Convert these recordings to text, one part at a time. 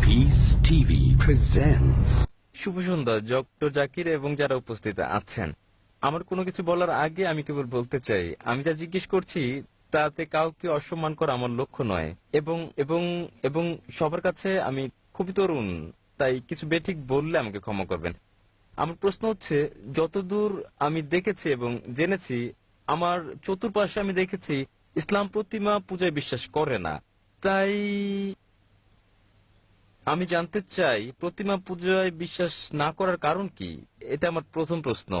Peace TV presents. শুভ সন্ধ্যা doctor Zakir এবং যারা উপস্থিত আছেন। আমার কোনো কিছু বলার আগে আমি কেবল বলতে চাই, আমি যা জিজ্ঞেস করছি তাতে কাউকে অসম্মান করা আমার লক্ষ্য নয়, এবং এবং এবং সবার কাছে আমি খুবই তরুণ, তাই কিছু বেঠিক বললে আমাকে ক্ষমা করবেন। আমার প্রশ্ন হচ্ছে, যতদূর আমি দেখেছি এবং জেনেছি, আমার চতুর্পাশে আমি দেখেছি ইসলাম প্রতিমা পূজায় বিশ্বাস করে না। তাই আমি জানতে চাই প্রতিমা পূজায় বিশ্বাস না করার কারণ কি? এটা আমার প্রথম প্রশ্ন।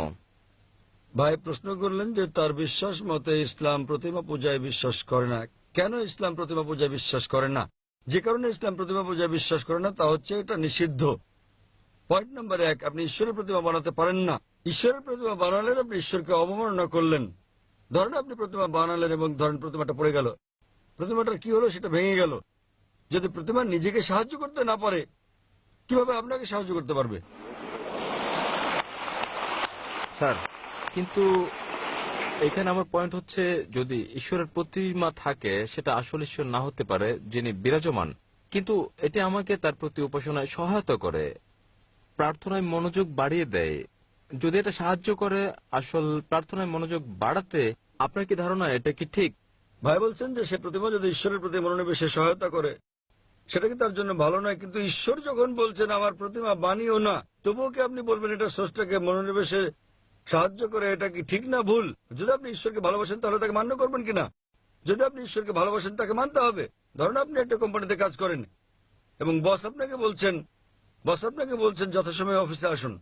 ভাই প্রশ্ন করলেন যে তার বিশ্বাস মতে ইসলাম প্রতিমা পূজায় বিশ্বাস করে না। কেন ইসলাম প্রতিমা পূজায় বিশ্বাস করে না? যে কারণে ইসলাম প্রতিমা পূজায় বিশ্বাস করে না তা হচ্ছে এটা নিষিদ্ধ। পয়েন্ট নাম্বার 1, আপনি ঈশ্বরের প্রতিমা বানাতে পারেন না। ঈশ্বরের প্রতিমা বানালেন আপনি ঈশ্বরকে অবমাননা করলেন। ধরেন আপনি প্রতিমা বানালেন এবং ধরেন প্রতিমাটা পড়ে গেল, প্রতিমাটার কি হলো? সেটা ভেঙে গেল। যদি প্রতিমা নিজেকে সাহায্য করতে না পারে, কিভাবে আপনাকে সাহায্য করতে পারবে? স্যার, কিন্তু এখানে আমার পয়েন্ট হচ্ছে, যদি ঈশ্বরের প্রতিমা থাকে সেটা আসল ঈশ্বর না হতে পারে যিনি বিরাজমান, কিন্তু এটি আমাকে তার প্রতি উপাসনায় সহায়তা করে, প্রার্থনায় মনোযোগ বাড়িয়ে দেয়। যদি এটা সাহায্য করে আসল প্রার্থনায় মনোযোগ বাড়াতে, আপনার কি ধারণা এটা কি ঠিক? ভাই বলছেন যে সে প্রতিমা যদি ঈশ্বরের প্রতি মনোনিবেশে সহায়তা করে সেটা কি তার জন্য ভালো নয়? কিন্তু ঈশ্বর যখন বলছেন আমার প্রতিমা বানিও না, তবুও কি আপনি বলবেন এটা স্রষ্টাকে মনোনিবেশে সাহায্য করে? এটা কি ঠিক না ভুল? যদি আপনি ঈশ্বরকে ভালোবাসেন তাহলে তাকে মান্য করবেন কিনা? যদি আপনি ঈশ্বরকে ভালোবাসেন তাকে মানতে হবে। ধরুন আপনি একটা কোম্পানিতে কাজ করেন এবং বস আপনাকে বলছেন যথাসময়ে অফিসে আসুন।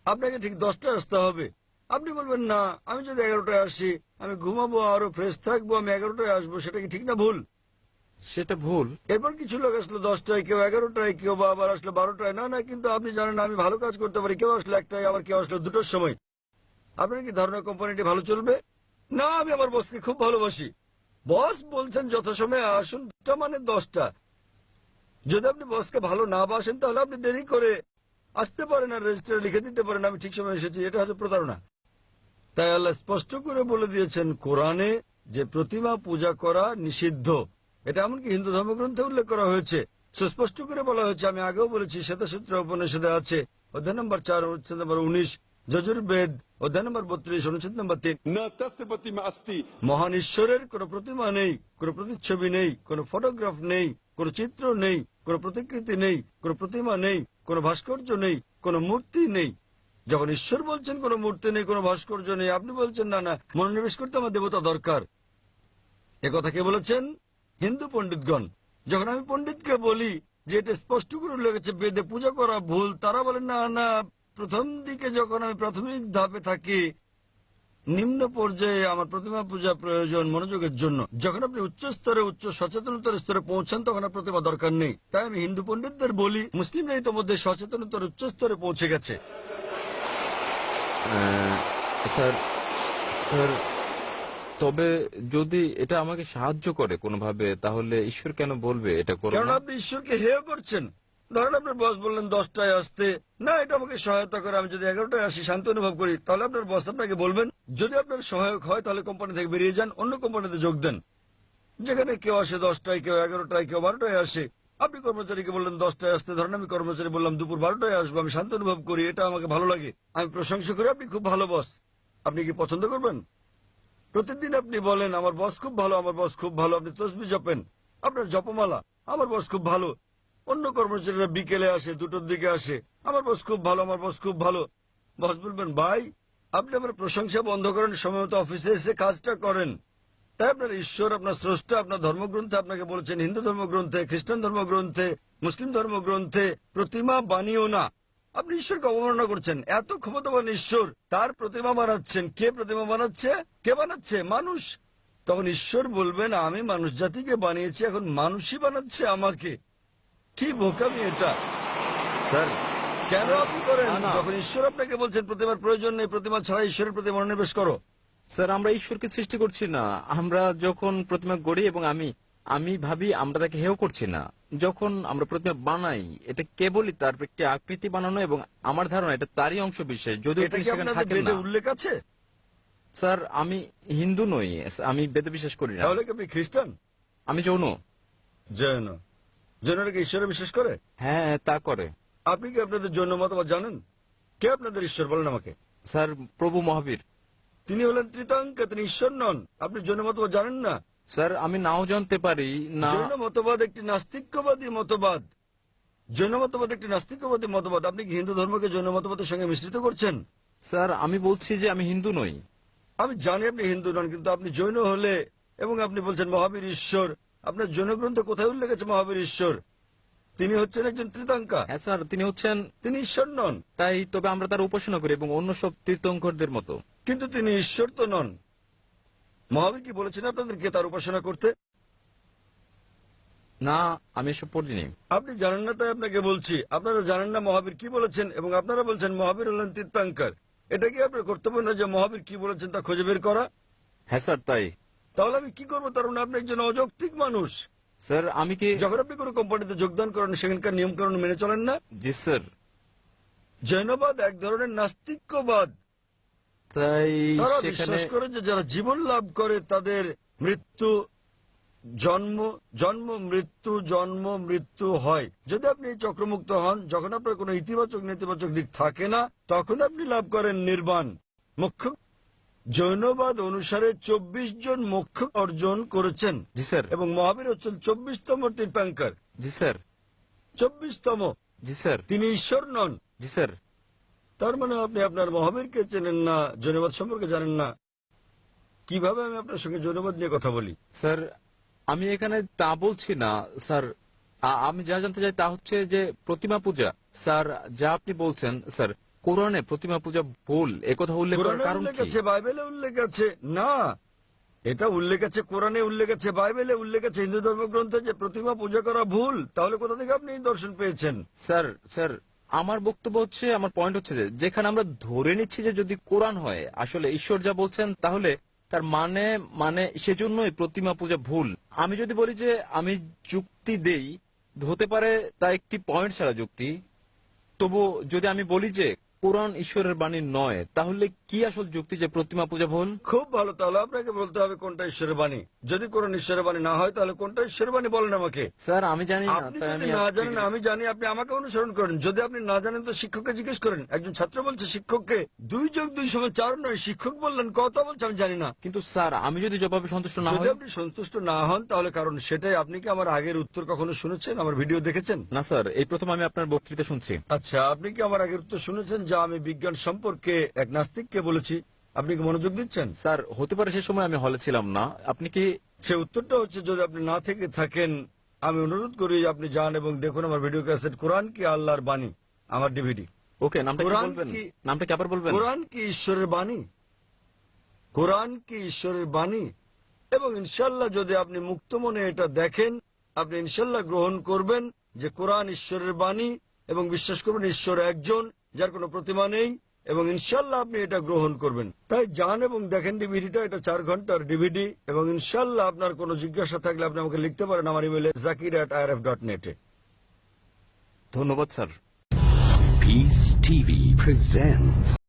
আপনাকে ঠিক 10টায় আসতে হবে। আপনি বলবেন না, আমি যদি 11টায় আসি, আমি ঘুমাবো, আরো ফ্রেশ থাকবো, আমি 11টায় আসবো। সেটা কি ঠিক না ভুল? সেটা ভুল। এরপর কিছু লোক আসলো 10টায়, কেউ 11টায়, কেউ বা আবার আসলো 12টায়। না না, কিন্তু আপনি জানেন আমি ভালো কাজ করতে পারি। কেউ আসলো 1টায়, আবার কেউ আসলো 2টোর সময়। আপনার কি ধারণা কোম্পানিটি ভালো চলবে? না, আমি আমার বসকে খুব ভালোবাসি। বস বলছেন যথাসময়ে আসুন, তা মানে 10টা। যদি আপনি বসকে ভালো না বাসেন তাহলে আপনি দেরি করে আসতে পারেন আর রেজিস্টারে লিখে দিতে পারেন আমি ঠিক সময় এসেছি। এটা হয়তো প্রতারণা। তাই আল্লাহ স্পষ্ট করে বলে দিয়েছেন কোরআনে যে প্রতিমা পূজা করা নিষিদ্ধ। এটা এমনকি হিন্দু ধর্মগ্রন্থে উল্লেখ করা হয়েছে, সুস্পষ্ট করে বলা হয়েছে। আমি আগেও বলেছি, শ্বেতাসূত্র উপনিষদে আছে, অধ্যায় নম্বর 4 অনুচ্ছেদ নম্বর 19, যজুর্বেদ অধ্যায় নম্বর 32 অনুচ্ছেদ নম্বর 3, মহান ঈশ্বরের কোনো প্রতিমা নেই, কোনো প্রতিচ্ছবি নেই, কোনো ফটোগ্রাফ নেই, কোনো চিত্র নেই, কোনো প্রতিকৃতি নেই, কোনো প্রতিমা নেই, কোনো ভাস্কর্য নেই, কোনো মূর্তি নেই। যখন ঈশ্বর বলছেন কোনো মূর্তি নেই, কোনো ভাস্কর্য নেই, আপনি বলছেন না না, মনোনিবেশ করতে আমার দেবতা দরকার। একথা কে বলেছেন? হিন্দু পণ্ডিতগণ। যখন আমি পণ্ডিতকে বলি যে এটা স্পষ্ট করে উল্লেখ আছে বেদে পূজা করা ভুল, তারা বলেন না না, প্রথম দিকে যখন আমি প্রাথমিক ধাপে থাকি, নিম্ন পর্যায়ে আমার প্রতিমা পূজা প্রয়োজন মনোযোগের জন্য। যখন আপনি উচ্চ স্তরে, উচ্চ সচেতনতার স্তরে পৌঁছান তখন আর প্রতিমা দরকার নেই। তাই আমি হিন্দু পণ্ডিতদের বলি মুসলিমরা ইতোমধ্যে সচেতনতার উচ্চ স্তরে পৌঁছে গেছে। স্যার স্যার তবে যদি এটা আমাকে সাহায্য করে কোনোভাবে, তাহলে ঈশ্বর কেন বলবে এটা করো কারণ না? আপনি ঈশ্বরকে হেয় করছেন। ধরেন আপনার বস বললেন 10টায় আসতে, না এটা আমাকে সহায়তা করে, আমি যদি 11টায় আসি শান্তি অনুভব করি, তাহলে আপনার বস আপনাকে বলবেন যদি আপনার সহায়ক হয় তাহলে কোম্পানি থেকে বেরিয়ে যান, অন্য কোম্পানিতে যোগ দেন। যেখানে কেউ আসে 10টায়, কেউ 11টায়, কেউ 12টায় আসে। আপনি কর্মচারীকে বললেন 10টায় আসতে, ধরেন আমি কর্মচারী বললাম দুপুর 12টায় আসবো, আমি শান্তি অনুভব করি, এটা আমাকে ভালো লাগে, আমি প্রশংসা করি আপনি খুব ভালো বস। আপনি কি পছন্দ করবেন? প্রতিদিন আপনি বলেন আমার বস খুব ভালো, আমার বস খুব ভালো, আপনি তসবিহ জপেন, আপনার জপমালা, আমার বস খুব ভালো। অন্য কর্মচারীরা বিকেলে আসে, 2টোর দিকে আসে, আমার বস খুব ভালো, আমার বস খুব ভালো। বস বলবেন ভাই আপনি আমার প্রশংসা বন্ধ করেন, সময় মতো অফিসে এসে কাজটা করেন। তাই আপনার ঈশ্বর, আপনার স্রষ্টা আপনার ধর্মগ্রন্থে আপনাকে বলেছেন, হিন্দু ধর্মগ্রন্থে, খ্রিস্টান ধর্মগ্রন্থে, মুসলিম ধর্মগ্রন্থে, প্রতিমা বানিও না। আপনি ঈশ্বরকে অবমাননা করছেন। এত ক্ষমতাবান ঈশ্বর, তার প্রতিমা বানাচ্ছেন। কে প্রতিমা বানাচ্ছে? কে বানাচ্ছে? মানুষ। তখন ঈশ্বর বলবেন আমি মানুষ জাতিকে বানিয়েছি, এখন মানুষই বানাচ্ছে আমাকে। কি বোকামি এটা! স্যার কেন আপনি করেন? না, না। যখন ঈশ্বর আপনাকে বলছেন প্রতিমার প্রয়োজন নেই, প্রতিমা ছাড়া ঈশ্বরের প্রতি মনোনিবেশ করো। স্যার, আমরা ঈশ্বরকে সৃষ্টি করছি না। আমরা যখন প্রতিমা গড়ি এবং আমি আমি ভাবি আমরা তাকে হেয় করছি না। যখন আমরা প্রতিমা বানাই, এটা কেবলই তার একটি আকৃতি বানানো, এবং আমার ধারণা এটা তারই অংশ বিশেষ, যদিও এটা তিনি কি সেখানে আপনাদের থাকেন বেদে না। উল্লেখ আছে? স্যার, আমি হিন্দু নই, আমি বেদে বিশ্বাস করি না। তাহলে কি আপনি খ্রিস্টান? আমি যৌন। জৈন। জৈনরা কি ঈশ্বরে বিশ্বাস করে? হ্যাঁ, তা করে। আপনি কি আপনাদের জৈন মতবাদ জানেন? কে আপনাদের ঈশ্বর বলেন আমাকে? স্যার, প্রভু মহাবীর। তিনি হলেন ত্রিতাঙ্কা, তিনি ঈশ্বর নন। আপনি জৈন মতবাদ জানেন না? স্যার, আমি নাও জানতে পারি না। জৈন মতবাদ একটি নাস্তিক্যবাদী মতবাদ। জৈন মতবাদ একটি নাস্তিক্যবাদী মতবাদ। আপনি কি হিন্দু ধর্মকে জৈন মতবাদের সঙ্গে মিশ্রিত করছেন? স্যার, আমি বলছি যে আমি হিন্দু নই। আমি জানি আপনি হিন্দু নন, কিন্তু আপনি জৈন হলে এবং আপনি বলছেন মহাবীর ঈশ্বর, আপনার জৈন গ্রন্থে কোথায় উল্লেখ আছে মহাবীর ঈশ্বর? তিনি হচ্ছেন একজন ত্রিতাঙ্কা। হ্যাঁ স্যার, তিনি হচ্ছেন। তিনি ঈশ্বর নন। তাই তবে আমরা তার উপাসনা করি এবং অন্য সব তীর্থঙ্করদের মতো। কিন্তু তিনি ঈশ্বর তো নন। মহাবীর কি বলেছেন আপনাদেরকে তার উপাসনা করতে? না, আমি এসব পড়িনি। আপনি জানেন না, তাই আপনাকে বলছি। আপনারা জানেন না মহাবীর কি বলেছেন এবং আপনারা বলছেন মহাবীর হলেন তীর্থাঙ্কর। এটা কি আপনার কর্তব্য না যে মহাবীর কি বলেছেন তা খুঁজে বের করা? হ্যাঁ স্যার, তাই। তাহলে আমি কি করবো? তার মানে আপনি একজন অযৌক্তিক মানুষ। স্যার, আমি কি? যখন আপনি কোনো কোম্পানিতে যোগদান করেন সেখানকার নিয়মকানুন মেনে চলেন না? জি স্যার। জৈনবাদ এক ধরনের নাস্তিক্যবাদ। তাই তারা সেখানে বিশ্বাস করে যে যারা জীবন লাভ করে তাদের মৃত্যু, জন্ম জন্ম মৃত্যু, জন্ম মৃত্যু হয়। যদি আপনি চক্রমুক্ত হন, যখন আপনার কোনো ইতিবাচক নেতিবাচক দিক থাকে না, তখন আপনি লাভ করেন নির্বাণ, মোক্ষ। জৈনবাদ অনুসারে 24 জন মোক্ষ অর্জন করেছেন। জি স্যার। এবং মহাবীর হচ্ছেন 24তম তীর্থাঙ্কর। জি স্যার। 24তম। জি স্যার। তিনি ঈশ্বর নন। জি স্যার। তার মানে আপনি আপনার মহাবীরকে চেনেন না, জৈনবাদ সম্পর্কে জানেন না। কিভাবে আমি আপনার সঙ্গে জৈনবাদ নিয়ে কথা বলি? স্যার, আমি এখানে তা বলছি না স্যার। আমি যা জানতে চাই তা হচ্ছে যে প্রতিমা পূজা। স্যার, যা আপনি বলছেন স্যার, কোরআনে প্রতিমা পূজা ভুল, একথা উল্লেখ করার কোরআনে কারণ উল্লেখ কি? আছে, বাইবেলে উল্লেখ আছে। না, এটা উল্লেখ আছে কোরআনে, উল্লেখ আছে বাইবেলে, উল্লেখ আছে হিন্দু ধর্মগ্রন্থে যে প্রতিমা পূজা করা ভুল। তাহলে কোথা থেকে আপনি এই দর্শন পেয়েছেন? স্যার, স্যার, আমার বক্তব্য হচ্ছে, আমার পয়েন্ট হচ্ছে যে যেখানে আমরা ধরে নিচ্ছি যে যদি কোরআন হয় আসলে ঈশ্বর যা বলছেন, তাহলে তার মানে মানে সেজন্যই প্রতিমা পূজা ভুল। আমি যদি বলি যে আমি যুক্তি দেই, হতে পারে তা একটি পয়েন্ট ছাড়া যুক্তি। তবু যদি আমি বলি যে কোরআন ঈশ্বরের বাণী নয়, তাহলে কি আসল যুক্তি যে প্রতিমা পূজা ভুল? খুব ভালো, তাহলে আপনাকে বলতে হবে কোনটা ঈশ্বরের বাণী। যদি কোরআন ঈশ্বরের বাণী না হয় তাহলে কোনটা ঈশ্বরের বাণী বলেন আমাকে। স্যার, আমি জানি না। আপনি তাই যদি আমি না জানেন, আমি জানি, আপনি আমাকে অনুসরণ করেন। যদি আপনি না জানেন তো শিক্ষককে জিজ্ঞেস করেন। একজন ছাত্র বলছে শিক্ষককে 2 যোগ 2 সমান 4 নয়, শিক্ষক বললেন কত বলছে আমি জানি না। কিন্তু স্যার, আমি যদি জবাবে সন্তুষ্ট না যদি হই? আপনি সন্তুষ্ট না হন তাহলে কারণ সেটাই। আপনি কি আমার আগের উত্তর কখনো শুনেছেন, আমার ভিডিও দেখেছেন? না স্যার, এই প্রথম আমি আপনার বক্তৃতা শুনছি। আচ্ছা, আপনি কি আমার আগের উত্তর শুনেছেন যা আমি বিজ্ঞান সম্পর্কে এক নাস্তিককে বলেছি? আপনি কি মনোযোগ দিচ্ছেন? স্যার, হতে পারে সে সময় আমি হলে ছিলাম না। আপনি কি? সে উত্তরটা হচ্ছে, যদি আপনি না থেকে থাকেন আমি অনুরোধ করি আপনি যান এবং দেখুন আমার ভিডিও ক্যাসেট কোরআন কি আল্লাহর বাণী, আমার ডিভিডি। ওকে, নামটা কি কোরআন বলবেন? কি- নামটা কি আবার বলবেন? কোরআন কি ঈশ্বরের বাণী? কোরআন কি ঈশ্বরের বাণী? এবং ইনশাল্লাহ যদি আপনি মুক্ত মনে এটা দেখেন, আপনি ইনশাল্লাহ গ্রহণ করবেন যে কোরআন ঈশ্বরের বাণী এবং বিশ্বাস করবেন ঈশ্বর একজন, যার কোনো প্রতিমা নেই, এবং ইনশাল্লাহ আপনি এটা গ্রহণ করবেন। তাই যান এবং দেখেন ডিভিডিটা। এটা 4 ঘন্টার ডিভিডি। এবং ইনশাল্লাহ আপনার কোনো জিজ্ঞাসা থাকলে আপনি আমাকে লিখতে পারেন আমার ইমেলে zakir@irf.net-এ। ধন্যবাদ স্যার। Peace TV presents